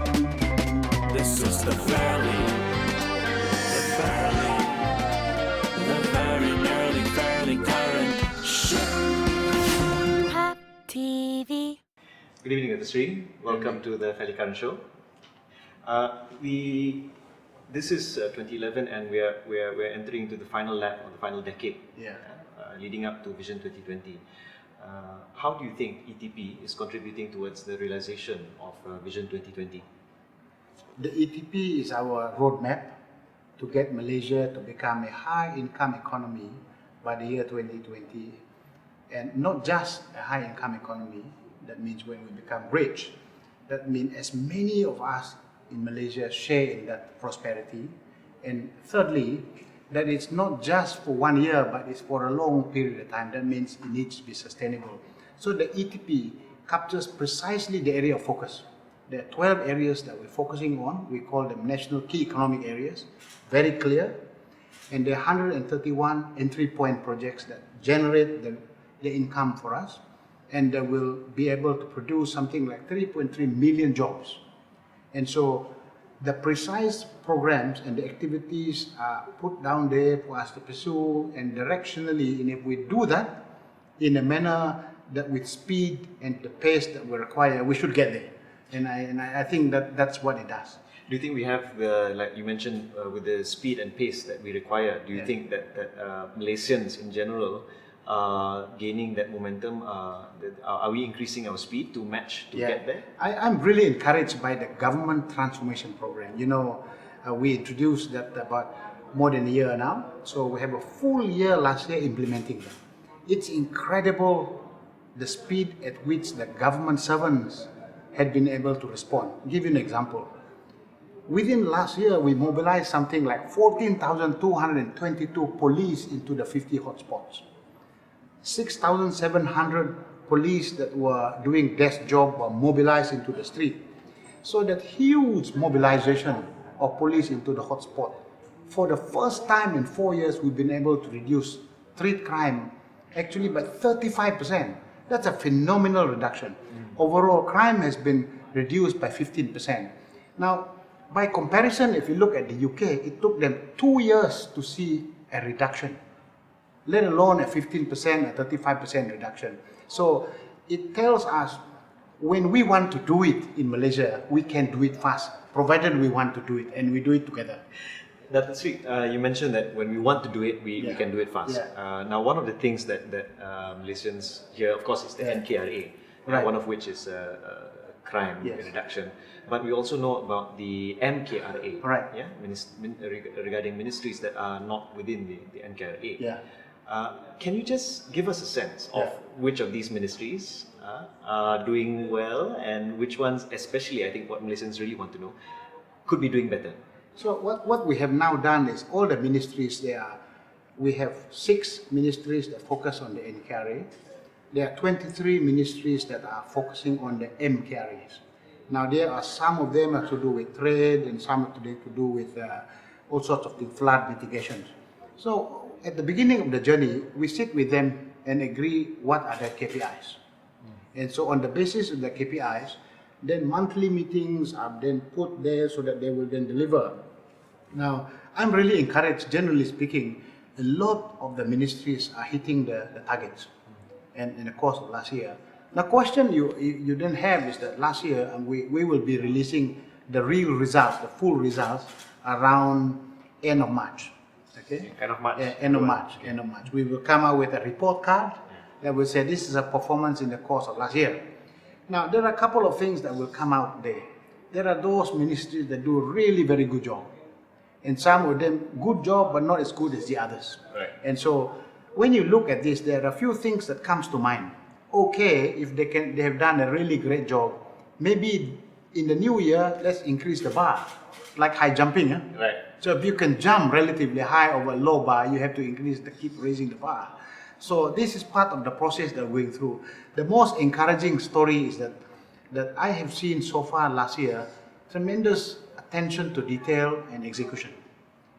This is the fairly very nearly current show. Hub TV. Good evening, Dato Seri. Welcome to the Fairly Current Show. This is 2011, and we're entering into the final lap of the final decade, leading up to Vision 2020. How do you think ETP is contributing towards the realization of Vision 2020? The ETP is our roadmap to get Malaysia to become a high-income economy by the year 2020, and not just a high-income economy. That means when we become rich, that means as many of us in Malaysia share in that prosperity. And thirdly, that it's not just for 1 year, but it's for a long period of time. That means it needs to be sustainable. So the ETP captures precisely the area of focus. There are 12 areas that we're focusing on. We call them National Key Economic Areas, very clear. And there are 131 entry point projects that generate the income for us. And they will be able to produce something like 3.3 million jobs. And so the precise programs and the activities are put down there for us to pursue, and directionally, and if we do that in a manner that with speed and the pace that we require, we should get there. And I think that's what it does. Do you think we have the, like you mentioned, with the speed and pace that we require, do you think that Malaysians in general are gaining that momentum? Are we increasing our speed to match, to get there? I'm really encouraged by the government transformation program. You know, we introduced that about more than a year now. So we have a full year last year implementing that. It's incredible the speed at which the government servants had been able to respond. I'll give you an example. Within last year, we mobilized something like 14,222 police into the 50 hotspots. 6,700 police that were doing desk job were mobilized into the street. So that huge mobilization of police into the hotspot. For the first time in 4 years, we've been able to reduce street crime actually by 35%. That's a phenomenal reduction. Overall crime has been reduced by 15%. Now, by comparison, if you look at the UK, it took them 2 years to see a reduction, let alone a 15%, a 35% reduction. So it tells us when we want to do it in Malaysia, we can do it fast, provided we want to do it and we do it together. That's sweet. You mentioned that when we want to do it, we can do it fast. Now, one of the things that Malaysians here, of course, is the MKRA, one of which is crime reduction. But we also know about the MKRA, regarding ministries that are not within the MKRA. Can you just give us a sense of which of these ministries are doing well, and which ones, especially I think what Malaysians really want to know, could be doing better? So what we have now done is all the ministries we have 6 ministries that focus on the NKRA. There are 23 ministries that are focusing on the MKRAs. Now there are some of them have to do with trade, and some have to do with all sorts of things, flood mitigations. So at the beginning of the journey, we sit with them and agree what are their KPIs. And so on the basis of the KPIs, then monthly meetings are then put there so that they will then deliver. Now, I'm really encouraged, generally speaking, a lot of the ministries are hitting the targets and in the course of last year. The question you then have is that last year, and we will be releasing the real results, the full results, around end of March. Okay? End of March? End of March. End of March. We will come out with a report card that will say this is a performance in the course of last year. Now, there are a couple of things that will come out there. There are those ministries that do a really very good job. And some of them, good job, but not as good as the others. Right. And so, when you look at this, there are a few things that comes to mind. Okay, if they have done a really great job, maybe in the new year, let's increase the bar. Like high jumping. Right. So if you can jump relatively high over a low bar, you have to keep raising the bar. So this is part of the process that we're going through. The most encouraging story is that I have seen so far last year, tremendous attention to detail and execution.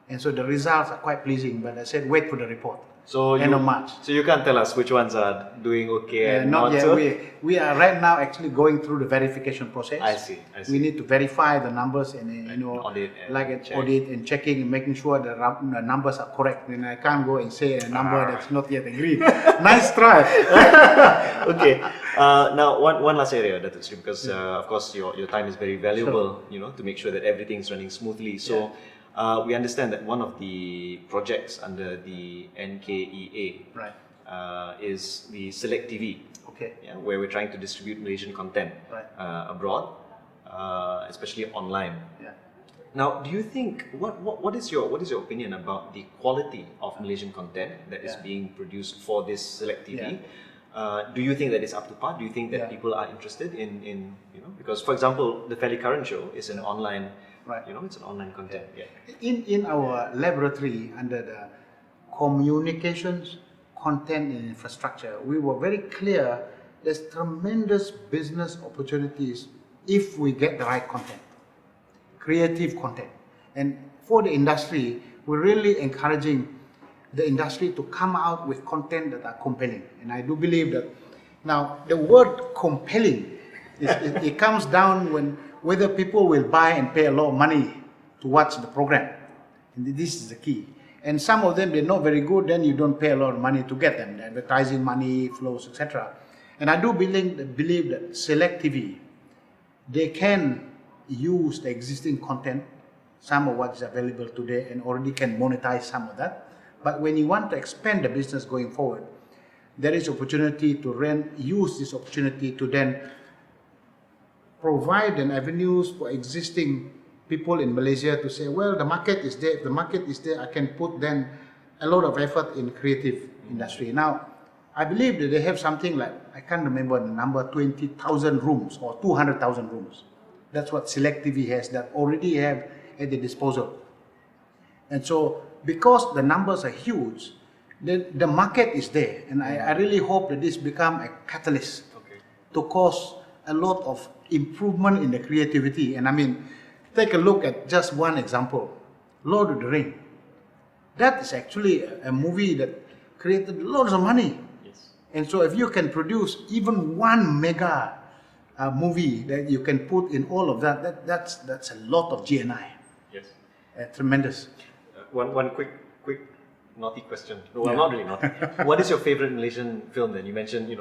And so the results are quite pleasing, but I said wait for the report. So end of March. So you can't tell us which ones are doing okay and Not yet. so? We are right now actually going through the verification process. I see. We need to verify the numbers and audit and like an check. audit and checking and making sure the numbers are correct. And I can't go and say a number that's not yet agreed. Nice try. Okay. Now one last area, Dato Seri, because of course your time is very valuable. Sure. To make sure that everything's running smoothly. So. We understand that one of the projects under the NKEA Right. is the Select TV, Okay. where we're trying to distribute Malaysian content Right. abroad, especially online. Yeah. Now, do you think what is your opinion about the quality of Malaysian content that is being produced for this Select TV? Do you think that it's up to par? Do you think that people are interested in because for example, the Fairly Current show is an online. Right. It's an online content. Yeah. In our laboratory under the communications, content and infrastructure, we were very clear there's tremendous business opportunities if we get the right content, creative content. And for the industry, we're really encouraging the industry to come out with content that are compelling. And I do believe that now the word compelling, it comes down whether people will buy and pay a lot of money to watch the program. And this is the key. And some of them, they're not very good, then you don't pay a lot of money to get them. The advertising money flows, etc. And I do believe that Select TV, they can use the existing content, some of what is available today, and already can monetize some of that. But when you want to expand the business going forward, there is opportunity to use this opportunity to then provide an avenues for existing people in Malaysia to say, well, the market is there. If the market is there, I can put then a lot of effort in creative industry. Now, I believe that they have something like, I can't remember the number, 20,000 rooms or 200,000 rooms. That's what Select TV has that already have at the disposal. And so, because the numbers are huge, the market is there. And I really hope that this become a catalyst to cause a lot of improvement in the creativity. And I mean, take a look at just one example, Lord of the Rings. That is actually a movie that created lots of money. Yes. And so if you can produce even one mega movie that you can put in all of that's a lot of GNI. Yes. Tremendous. One quick naughty question. Well, not really naughty. What is your favorite Malaysian film then? You mentioned, you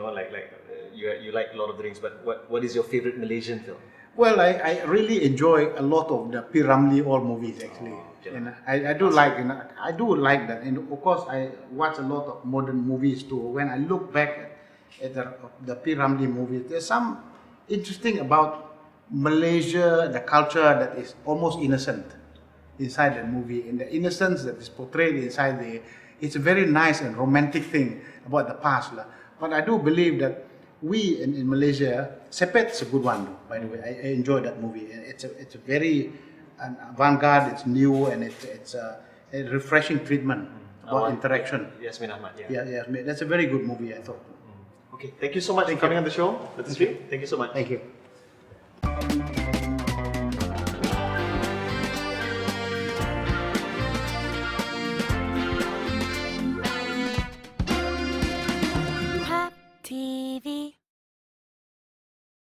like Lord of the Rings, but what is your favorite Malaysian film? Well, I really enjoy a lot of the P. Ramlee all movies actually. And I do like that. And of course, I watch a lot of modern movies too. When I look back at the P. Ramlee movies, there's some interesting about Malaysia, the culture that is almost innocent inside the movie. And the innocence that is portrayed inside it's a very nice and romantic thing about the past. But I do believe that we in Malaysia, Sepet is a good one, by the way. I enjoy that movie. It's a very avant-garde. It's new and it's a refreshing treatment about interaction. Yasmin Ahmad. Yeah, that's a very good movie, I thought. Okay, thank you so much for coming on the show. That's great. Thank you so much. Thank you.